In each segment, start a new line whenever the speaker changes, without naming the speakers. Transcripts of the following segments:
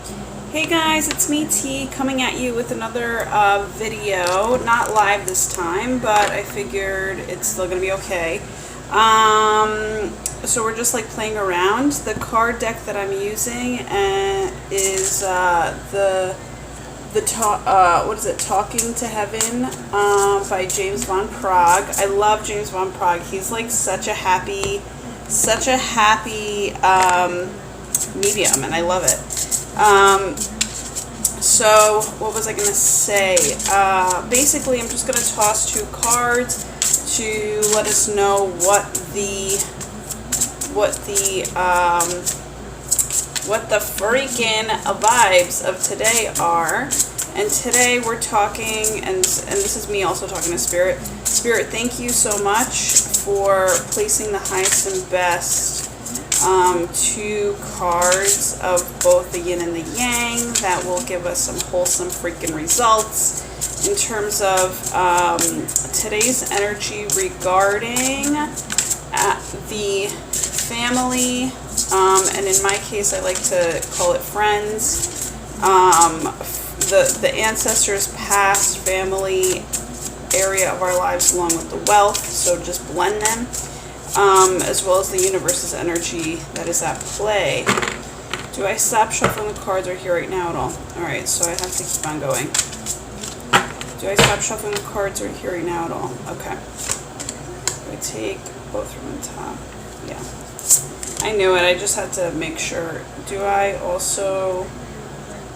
Hey guys, it's me T coming at you with another video. Not live this time, but I figured it's still gonna be okay. So we're just like playing around. The card deck that I'm using is Talking to Heaven by James Van Praagh. I love James Van Praagh. He's like such a happy medium, and I love it. So what was I gonna say? Basically, I'm just gonna toss two cards to let us know what the freaking vibes of today are. And today we're talking, and this is me also talking to Spirit. Spirit, thank you so much for placing the highest and best two cards of both the yin and the yang that will give us some wholesome freaking results in terms of today's energy regarding the family, and in my case I like to call it friends, the ancestors, past, family area of our lives, along with the wealth, so just blend them. As well as the universe's energy that is at play. Do I stop shuffling the cards right here right now at all? Alright, so I have to keep on going. Do I stop shuffling the cards right here right now at all? Okay. Do I take both from the top? Yeah. I knew it, I just had to make sure. Do I also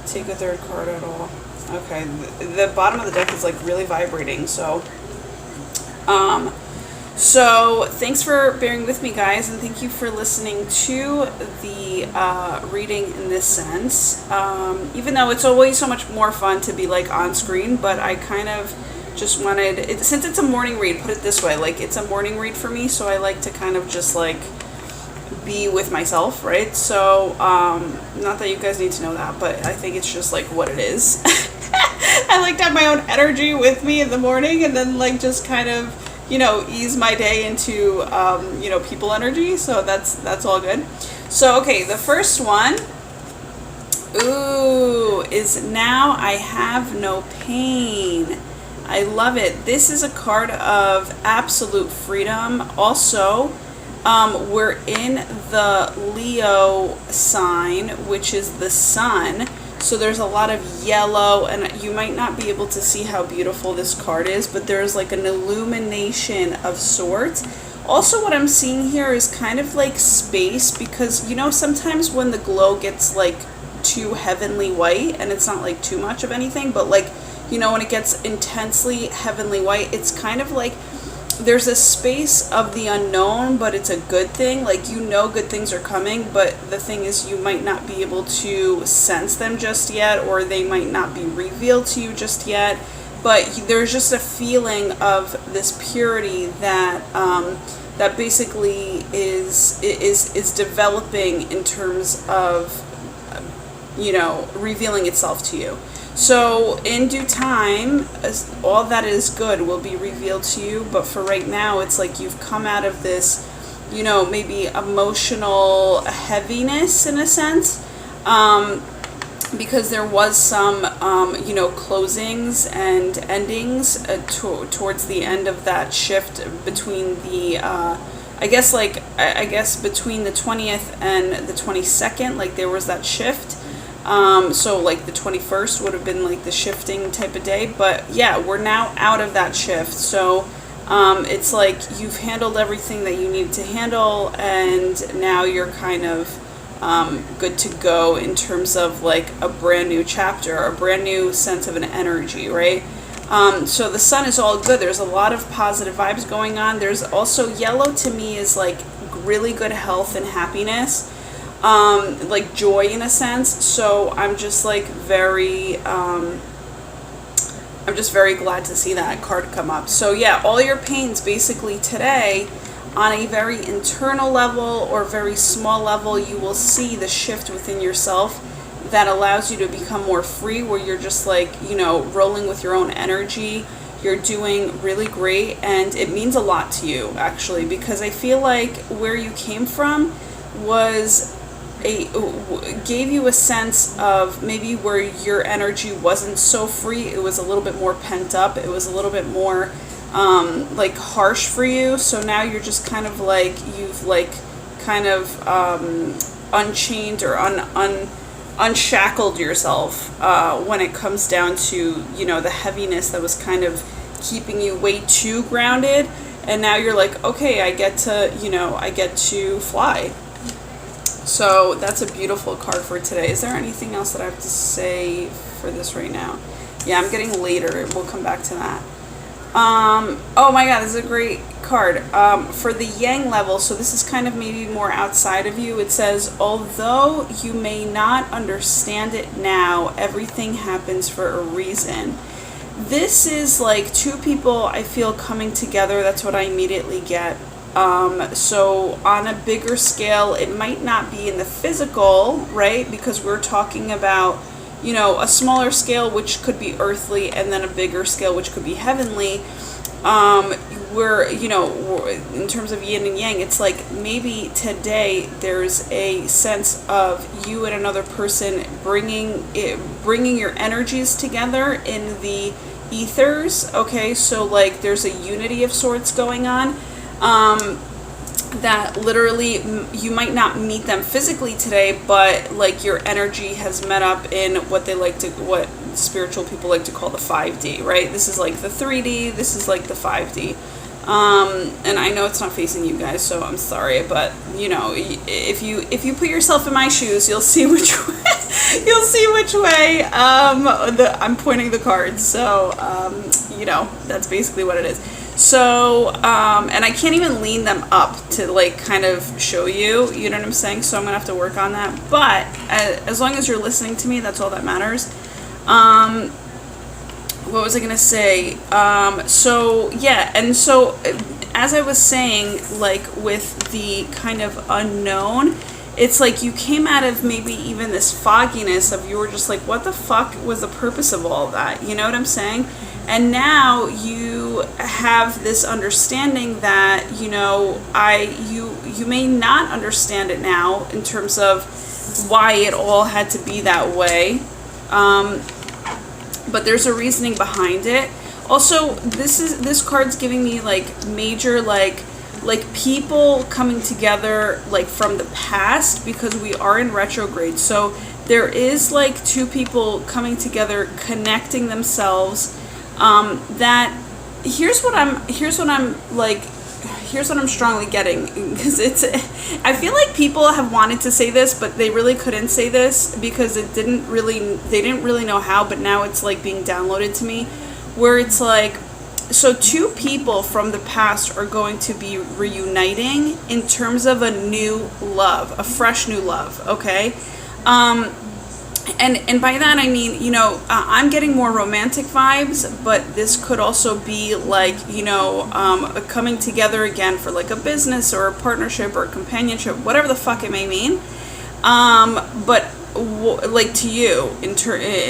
take a third card at all? Okay, the bottom of the deck is like really vibrating, so So thanks for bearing with me, guys, and thank you for listening to the reading in this sense. Even though it's always so much more fun to be like on screen, but I kind of just wanted, since it's a morning read, put it this way, like it's a morning read for me, so I like to kind of just like be with myself, right? So not that you guys need to know that, but I think it's just like what it is. I like to have my own energy with me in the morning, and then like just kind of, you know, ease my day into, you know, people energy. So that's all good. So, okay, the first one, is Now I Have No Pain. I love it. This is a card of absolute freedom. Also, we're in the Leo sign, which is the sun. So there's a lot of yellow, and you might not be able to see how beautiful this card is, but there's like an illumination of sorts. Also, what I'm seeing here is kind of like space, because, you know, sometimes when the glow gets like too heavenly white, and it's not like too much of anything, but like, you know, when it gets intensely heavenly white, it's kind of like there's a space of the unknown, but it's a good thing. Like, you know, good things are coming, but the thing is, you might not be able to sense them just yet, or they might not be revealed to you just yet. But there's just a feeling of this purity that that basically is developing in terms of, you know, revealing itself to you. So in due time, all that is good will be revealed to you, but for right now, it's like you've come out of this, you know, maybe emotional heaviness in a sense, because there was some, you know, closings and endings towards the end of that shift between the, I guess between the 20th and the 22nd, like there was that shift. So like the 21st would have been like the shifting type of day, but yeah, we're now out of that shift. So it's like you've handled everything that you needed to handle, and now you're kind of good to go in terms of like a brand new chapter, a brand new sense of an energy, right? So the sun is all good. There's a lot of positive vibes going on. There's also, yellow to me is like really good health and happiness. Like joy in a sense. So I'm just like I'm just very glad to see that card come up. So yeah, all your pains basically today, on a very internal level or very small level, you will see the shift within yourself that allows you to become more free, where you're just like, you know, rolling with your own energy. You're doing really great, and it means a lot to you, actually, because I feel like where you came from was gave you a sense of maybe where your energy wasn't so free. It was a little bit more pent up. It was a little bit more like harsh for you. So now you're just kind of like, you've like kind of unchained or unshackled yourself when it comes down to, you know, the heaviness that was kind of keeping you way too grounded. And now you're like, okay, I get to, you know, I get to fly. So that's a beautiful card for today. Is there anything else that I have to say for this right now? Yeah, I'm getting later. We'll come back to that. Oh my god, this is a great card. For the yang level, so this is kind of maybe more outside of you. It says, although you may not understand it now, everything happens for a reason. This is like two people, I feel, coming together. That's what I immediately get. So on a bigger scale, it might not be in the physical, right? Because we're talking about, you know, a smaller scale, which could be earthly, and then a bigger scale, which could be heavenly. We're, you know, in terms of yin and yang, it's like maybe today there's a sense of you and another person bringing your energies together in the ethers. Okay, so like there's a unity of sorts going on. That literally you might not meet them physically today, but like your energy has met up in what spiritual people like to call the 5D, right? This is like the 3D, this is like the 5D. And I know it's not facing you guys, so I'm sorry, but you know, if you put yourself in my shoes, you'll see which way I'm pointing the cards. So you know, that's basically what it is. So, and I can't even lean them up to like kind of show you, you know what I'm saying? So I'm gonna have to work on that. But as long as you're listening to me, that's all that matters. What was I gonna say? So yeah, and so as I was saying, like with the kind of unknown, it's like you came out of maybe even this fogginess of you were just like, what the fuck was the purpose of all of that? You know what I'm saying? And now you have this understanding that, you know, you may not understand it now in terms of why it all had to be that way. But there's a reasoning behind it. Also, this card's giving me like major like people coming together like from the past, because we are in retrograde. So there is like two people coming together, connecting themselves. That here's what I'm strongly getting, because I feel like people have wanted to say this, but they really couldn't say this because they didn't really know how, but now it's like being downloaded to me, where it's like, so two people from the past are going to be reuniting in terms of a new love, a fresh new love, okay? And by that I mean, you know, I'm getting more romantic vibes, but this could also be like, you know, coming together again for like a business or a partnership or a companionship, whatever the fuck it may mean. But like to you, in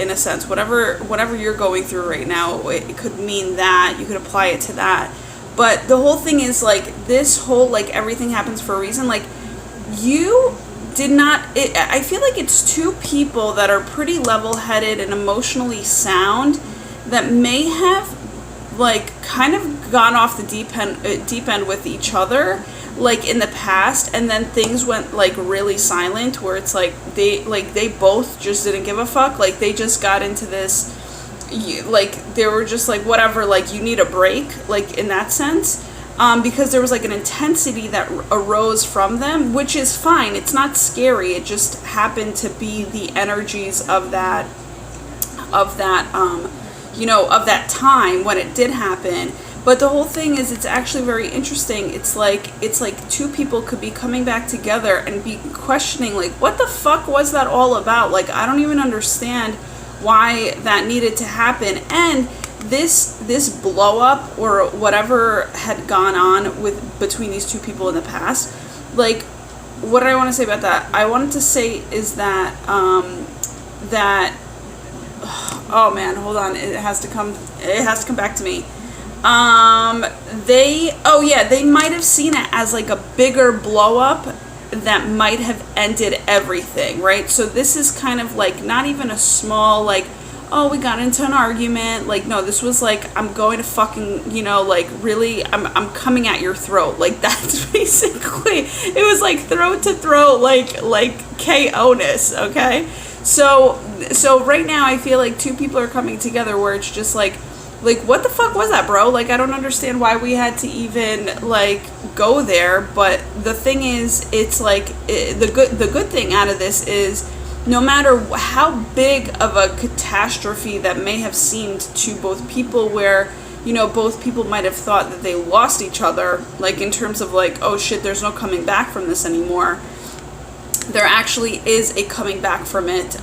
a sense, whatever you're going through right now, it could mean that you could apply it to that. But the whole thing is like this whole like everything happens for a reason. Like you did not. I feel like it's two people that are pretty level-headed and emotionally sound that may have like kind of gone off the deep end with each other, like in the past, and then things went like really silent, where it's like they both just didn't give a fuck. Like they just got into this, like they were just like whatever, like you need a break, like in that sense. Because there was like an intensity that arose from them, which is fine. It's not scary. It just happened to be the energies of that, you know, of that time when it did happen. But the whole thing is, it's actually very interesting. It's like two people could be coming back together and be questioning, like, what the fuck was that all about? Like, I don't even understand why that needed to happen. And this blow up or whatever had gone on between these two people in the past, like, what did I want to say about that? I wanted to say is that oh man, hold on, it has to come back to me. They might have seen it as like a bigger blow up that might have ended everything, right? So this is kind of like not even a small, like, oh, we got into an argument. Like, no, this was like, I'm going to fucking, you know, like, really, I'm coming at your throat. Like, that's basically, it was like throat to throat, like KO-ness, okay? So right now I feel like two people are coming together where it's just like, what the fuck was that, bro? Like, I don't understand why we had to even, like, go there. But the thing is, it's like, the good thing out of this is, no matter how big of a catastrophe that may have seemed to both people, where, you know, both people might have thought that they lost each other, like in terms of like, oh shit, there's no coming back from this anymore, there actually is a coming back from it.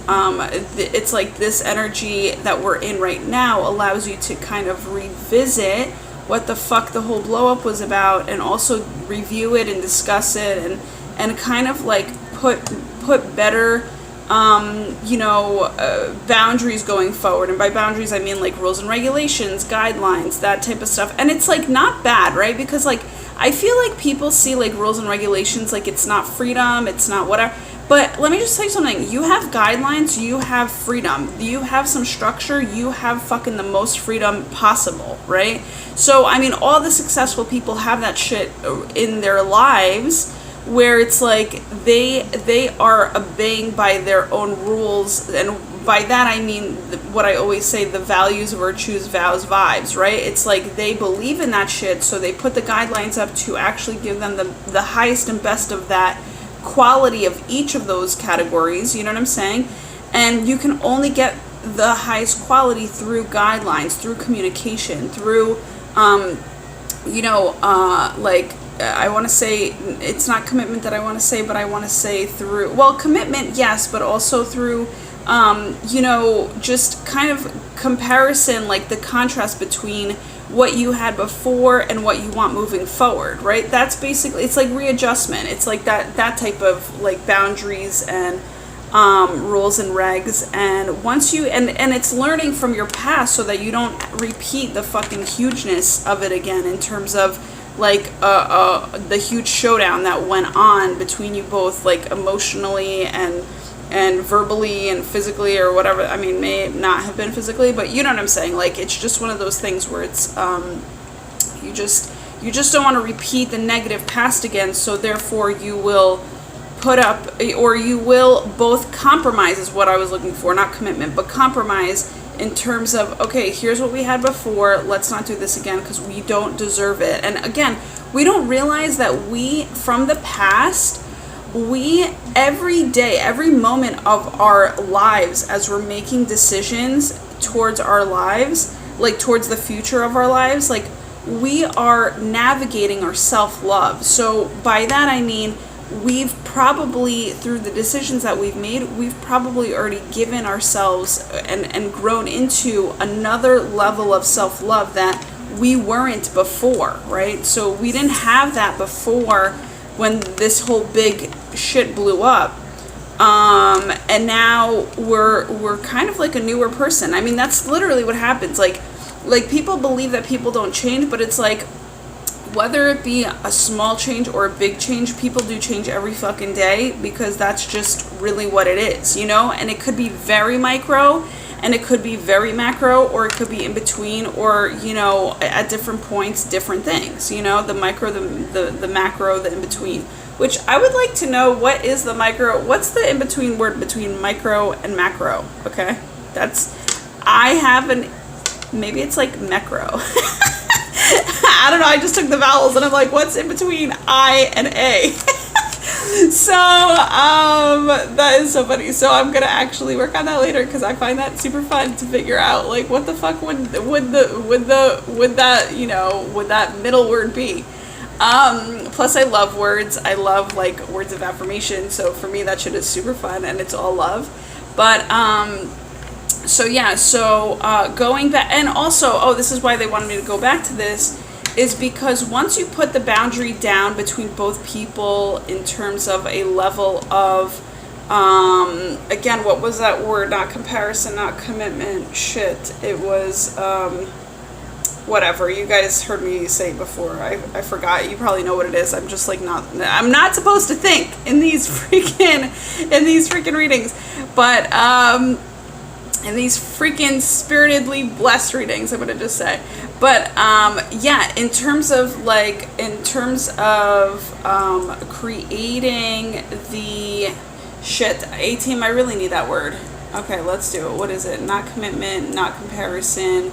It's like this energy that we're in right now allows you to kind of revisit what the fuck the whole blow up was about, and also review it and discuss it, and kind of like put better boundaries going forward. And by boundaries I mean like rules and regulations, guidelines, that type of stuff. And it's like not bad, right? Because like I feel like people see like rules and regulations like it's not freedom, it's not whatever. But let me just tell you something. You have guidelines, you have freedom, you have some structure, you have fucking the most freedom possible, right? So I mean, all the successful people have that shit in their lives, where it's like they are obeying by their own rules. And by that I mean what I always say, the values, virtues, vows, vibes, right? It's like they believe in that shit, so they put the guidelines up to actually give them the highest and best of that quality of each of those categories, you know what I'm saying? And you can only get the highest quality through guidelines, through communication, through I want to say, it's not commitment that I want to say, but I want to say through, well, commitment, yes, but also through, just kind of comparison, like the contrast between what you had before and what you want moving forward, right? That's basically, it's like readjustment. It's like that type of like boundaries and rules and regs. And once you, and it's learning from your past so that you don't repeat the fucking hugeness of it again, in terms of like the huge showdown that went on between you both, like emotionally and verbally and physically, or whatever. I mean, may not have been physically, but you know what I'm saying. Like, it's just one of those things where it's you just don't want to repeat the negative past again, so therefore you will put up, or you will both compromise, is what I was looking for, not commitment, but compromise, in terms of, okay, here's what we had before, let's not do this again because we don't deserve it. And again, we don't realize that we, from the past, we, every day, every moment of our lives, as we're making decisions towards our lives, like towards the future of our lives, like we are navigating our self-love. So by that I mean, we've probably, through the decisions that we've made, we've probably already given ourselves and grown into another level of self-love that we weren't before, right? So we didn't have that before when this whole big shit blew up. And now we're kind of like a newer person. I mean, that's literally what happens. Like people believe that people don't change, but it's like, whether it be a small change or a big change, people do change every fucking day, because that's just really what it is, you know? And it could be very micro, and it could be very macro, or it could be in between, or, you know, at different points, different things, you know? The micro, the macro, the in-between. Which I would like to know, what is the micro, what's the in-between word between micro and macro, okay? Maybe it's like macro. I don't know, I just took the vowels and I'm like, what's in between I and A? So, that is so funny. So I'm gonna actually work on that later, because I find that super fun to figure out, like, what the fuck would that middle word be? Plus I love words. I love, like, words of affirmation. So for me, that shit is super fun, and it's all love. But, going back, and also, this is why they wanted me to go back to this, is because once you put the boundary down between both people in terms of a level of, again, what was that word? Not comparison, not commitment, shit. It was, whatever. You guys heard me say it before. I forgot. You probably know what it is. I'm just like I'm not supposed to think in these freaking readings, but in these freaking spiritedly blessed readings, I'm gonna just say. But yeah, in terms of creating the shit, A-team, I really need that word. Okay, let's do it. What is it? Not commitment, not comparison,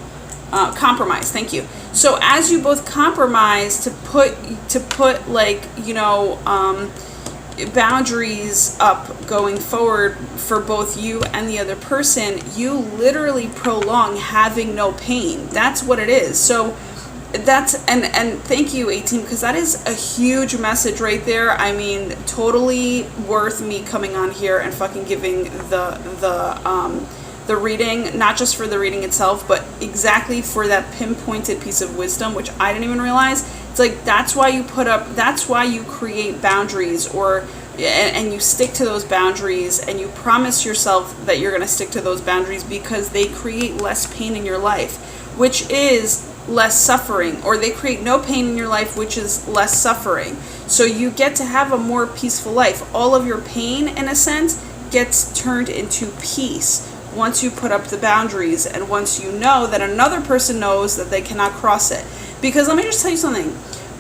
compromise. Thank you. So as you both compromise to put like, you know, boundaries up going forward for both you and the other person, you literally prolong having no pain. That's what it is. So that's, and thank you, 18, because that is a huge message right there. I mean, totally worth me coming on here and fucking giving the reading, not just for the reading itself, but exactly for that pinpointed piece of wisdom, which I didn't even realize. It's like, that's why you create boundaries, and you stick to those boundaries, and you promise yourself that you're going to stick to those boundaries, because they create less pain in your life, which is less suffering, or they create no pain in your life, which is less suffering. So you get to have a more peaceful life. All of your pain, in a sense, gets turned into peace once you put up the boundaries, and once you know that another person knows that they cannot cross it. Because let me just tell you something.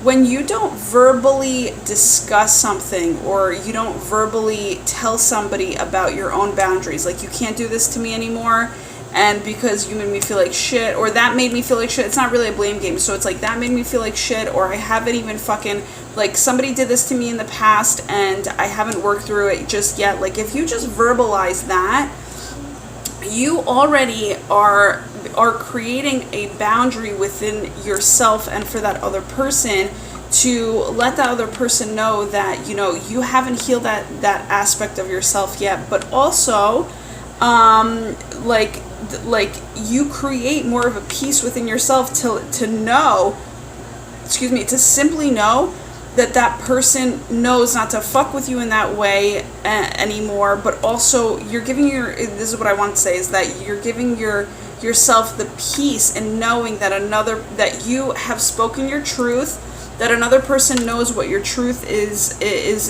When you don't verbally discuss something, or you don't verbally tell somebody about your own boundaries, like, you can't do this to me anymore, and because you made me feel like shit, or that made me feel like shit. It's not really a blame game. So it's like, that made me feel like shit, or I haven't even fucking, like, somebody did this to me in the past and I haven't worked through it just yet. Like, if you just verbalize that, you already are creating a boundary within yourself and for that other person, to let that other person know that, you know, you haven't healed that aspect of yourself yet, but also like you create more of a peace within yourself to know, to simply know that person knows not to fuck with you in that way anymore. But also, you're giving this is what I want to say, is that you're giving yourself the peace in knowing that you have spoken your truth, that another person knows what your truth is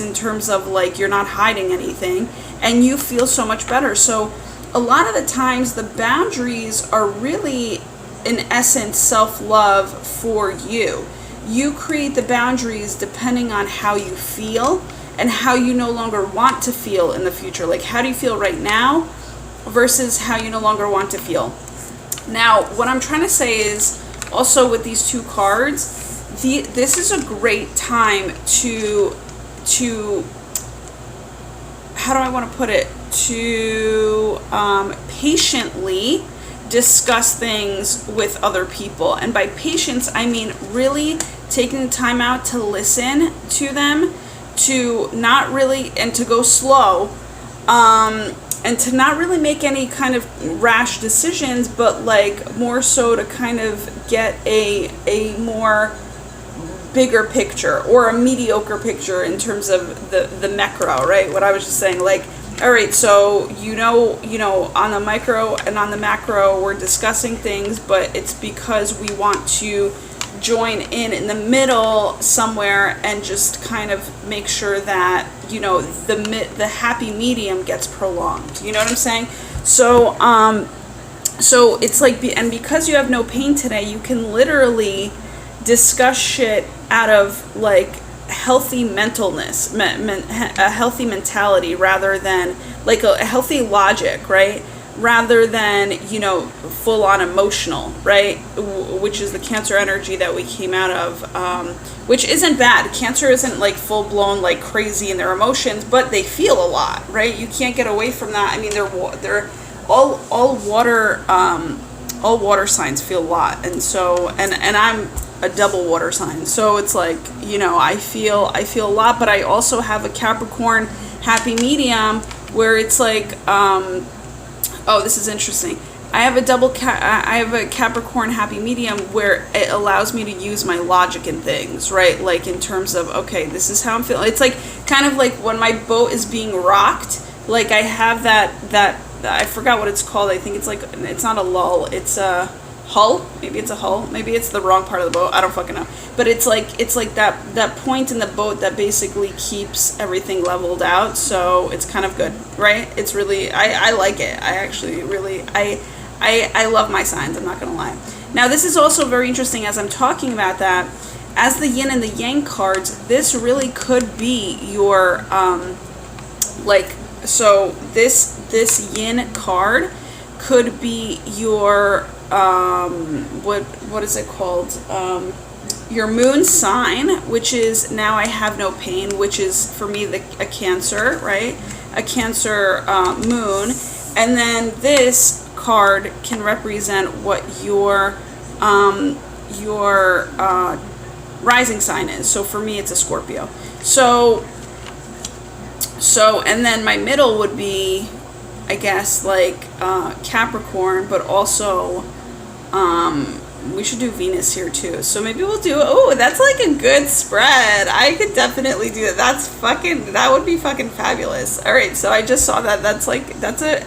in terms of, like, you're not hiding anything, and you feel so much better. So a lot of the times the boundaries are really, in essence, self-love for you. You create the boundaries depending on how you feel and how you no longer want to feel in the future. Like, how do you feel right now versus how you no longer want to feel. Now, what I'm trying to say is, also with these two cards, this is a great time to how do I want to put it, to patiently discuss things with other people. And by patience, I mean really taking the time out to listen to them, to not really, and to go slow, and to not really make any kind of rash decisions, but like more so to kind of get a more bigger picture, or a mediocre picture in terms of the macro, right? What I was just saying, like, all right, so you know, on the micro and on the macro, we're discussing things, but it's because we want to join in the middle somewhere and just kind of make sure that, you know, the happy medium gets prolonged. You know what I'm saying? So so it's like, and because you have no pain today, you can literally discuss shit out of like healthy mentalness, a healthy mentality, rather than like a healthy logic, right? Rather than, you know, full on emotional, right? Which is the Cancer energy that we came out of, which isn't bad. Cancer isn't like full blown like crazy in their emotions, but they feel a lot, right? You can't get away from that. I mean, they're all water signs feel a lot, and so and I'm a double water sign, so it's like, you know, I feel a lot, but I also have a Capricorn happy medium where it's like, oh, this is interesting. I have a Capricorn happy medium where it allows me to use my logic in things, right? Like in terms of, okay, this is how I'm feeling. It's like kind of like when my boat is being rocked, like I have that I forgot what it's called. I think it's like, it's not a lull. It's hull. Maybe it's a hull. Maybe it's the wrong part of the boat. I don't fucking know. But it's like that point in the boat that basically keeps everything leveled out. So it's kind of good, right? It's really, I like it. I actually really, I love my signs. I'm not gonna lie. Now this is also very interesting as I'm talking about that. As the yin and the yang cards, this really could be your so this yin card could be your what is it called, your moon sign, which is now I have no pain, which is for me a Cancer, right? A Cancer moon. And then this card can represent what your rising sign is. So for me it's a Scorpio. So and then my middle would be, I guess, like Capricorn, but also we should do Venus here too. So maybe we'll do, oh, that's like a good spread. I could definitely do that. That would be fucking fabulous. All right, so I just saw that.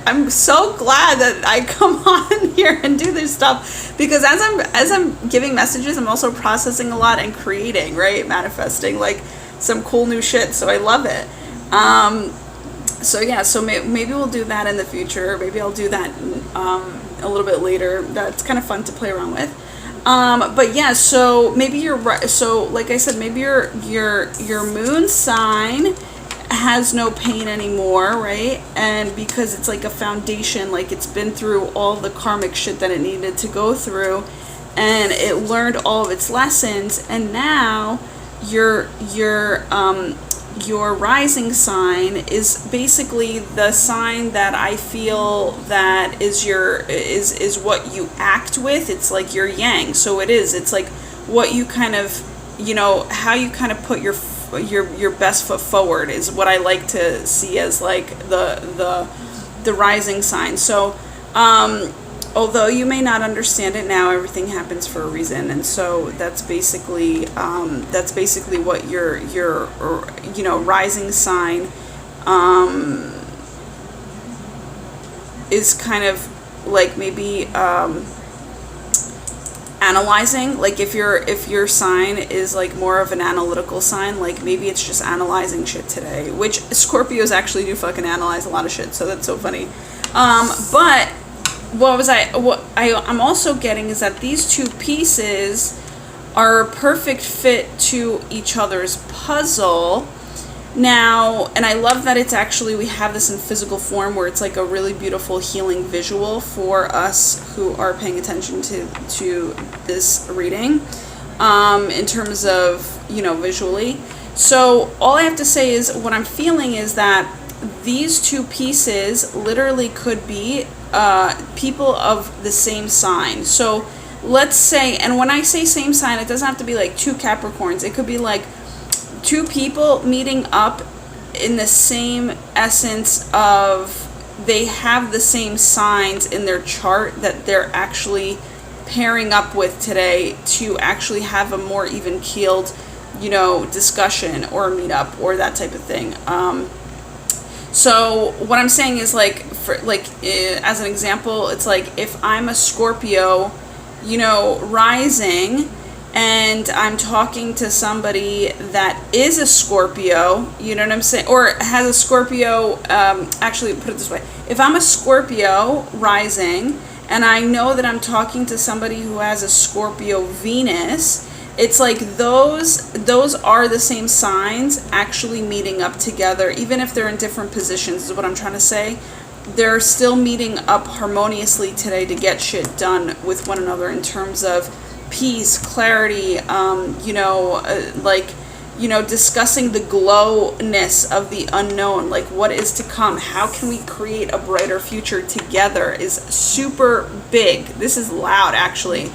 I'm so glad that I come on here and do this stuff, because as I'm giving messages, I'm also processing a lot and creating, right? Manifesting like some cool new shit. So I love it. So yeah, so maybe we'll do that in the future. Maybe I'll do that a little bit later. That's kind of fun to play around with. But yeah, so maybe you're right. So like I said, maybe your moon sign has no pain anymore, right? And because it's like a foundation, like it's been through all the karmic shit that it needed to go through, and it learned all of its lessons, and now your rising sign is basically the sign that I feel that is what you act with. It's like your yang. So it's like what you kind of, how you kind of put your best foot forward is what I like to see as like the rising sign. So although you may not understand it now, everything happens for a reason, and so that's basically what your rising sign is kind of like maybe analyzing. Like if your sign is like more of an analytical sign, like maybe it's just analyzing shit today, which Scorpios actually do fucking analyze a lot of shit, so that's so funny. But I'm also getting is that these two pieces are a perfect fit to each other's puzzle now, and I love that it's actually, we have this in physical form where it's like a really beautiful healing visual for us who are paying attention to this reading, in terms of, visually. So all I have to say is what I'm feeling is that these two pieces literally could be people of the same sign. So let's say, and when I say same sign, it doesn't have to be like two Capricorns. It could be like two people meeting up in the same essence of they have the same signs in their chart that they're actually pairing up with today to actually have a more even keeled, discussion or meetup or that type of thing. So what I'm saying is as an example, it's like if I'm a Scorpio, rising, and I'm talking to somebody that is a Scorpio, you know what I'm saying? Or has a Scorpio, actually put it this way. If I'm a Scorpio rising, and I know that I'm talking to somebody who has a Scorpio Venus, it's like those are the same signs actually meeting up together, even if they're in different positions, is what I'm trying to say. They're still meeting up harmoniously today to get shit done with one another in terms of peace, clarity, discussing the glowness of the unknown, like what is to come. How can we create a brighter future together is super big. This is loud, actually.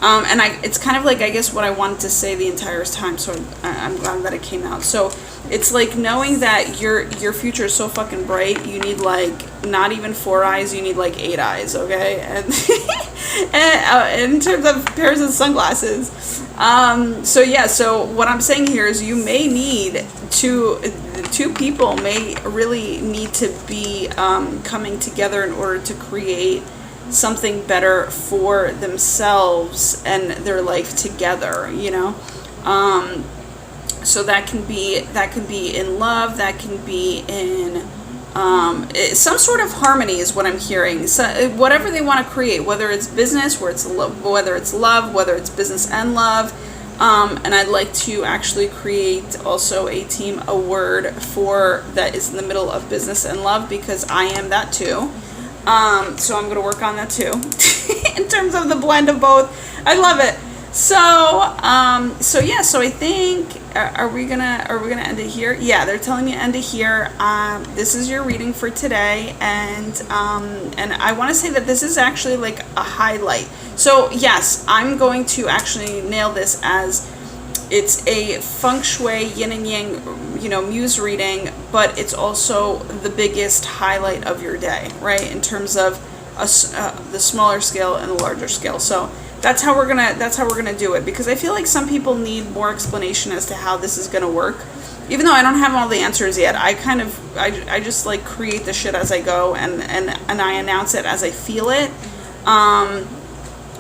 And it's kind of like, I guess, what I wanted to say the entire time, so I'm glad that it came out. So it's like knowing that your future is so fucking bright, you need like not even 4 eyes, you need like 8 eyes, okay? And in terms of pairs of sunglasses. So what I'm saying here is you may need two people may really need to be coming together in order to create something better for themselves and their life together, you know. So that can be in love, that can be in some sort of harmony is what I'm hearing. So whatever they want to create, whether it's business, whether it's love, whether it's business and love. And I'd like to actually create also a word for that is in the middle of business and love, because I am that too. So I'm going to work on that too in terms of the blend of both. I love it. So yeah, so I think, are we gonna end it here? Yeah, they're telling me to end it here. This is your reading for today, and I want to say that this is actually like a highlight. So yes, I'm going to actually nail this as it's a feng shui yin and yang, you know, muse reading, but it's also the biggest highlight of your day, right? In terms of the smaller scale and the larger scale. So that's how we're gonna do it, because I feel like some people need more explanation as to how this is gonna work. Even though I don't have all the answers yet, I just like create the shit as I go, and I announce it as I feel it,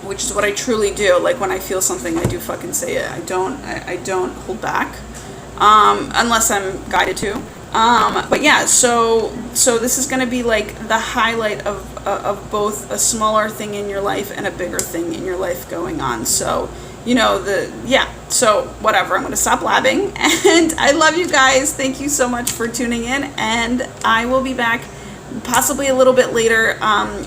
which is what I truly do. Like when I feel something, I do fucking say it. I don't hold back, unless I'm guided to. But yeah, so this is gonna be like the highlight of both a smaller thing in your life and a bigger thing in your life going on. So, you know, so whatever, I'm gonna stop blabbing, and I love you guys. Thank you so much for tuning in, and I will be back possibly a little bit later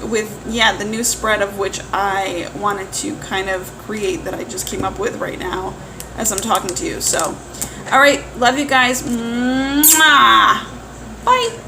with the new spread, of which I wanted to kind of create, that I just came up with right now as I'm talking to you. So all right, love you guys. Mwah. Bye.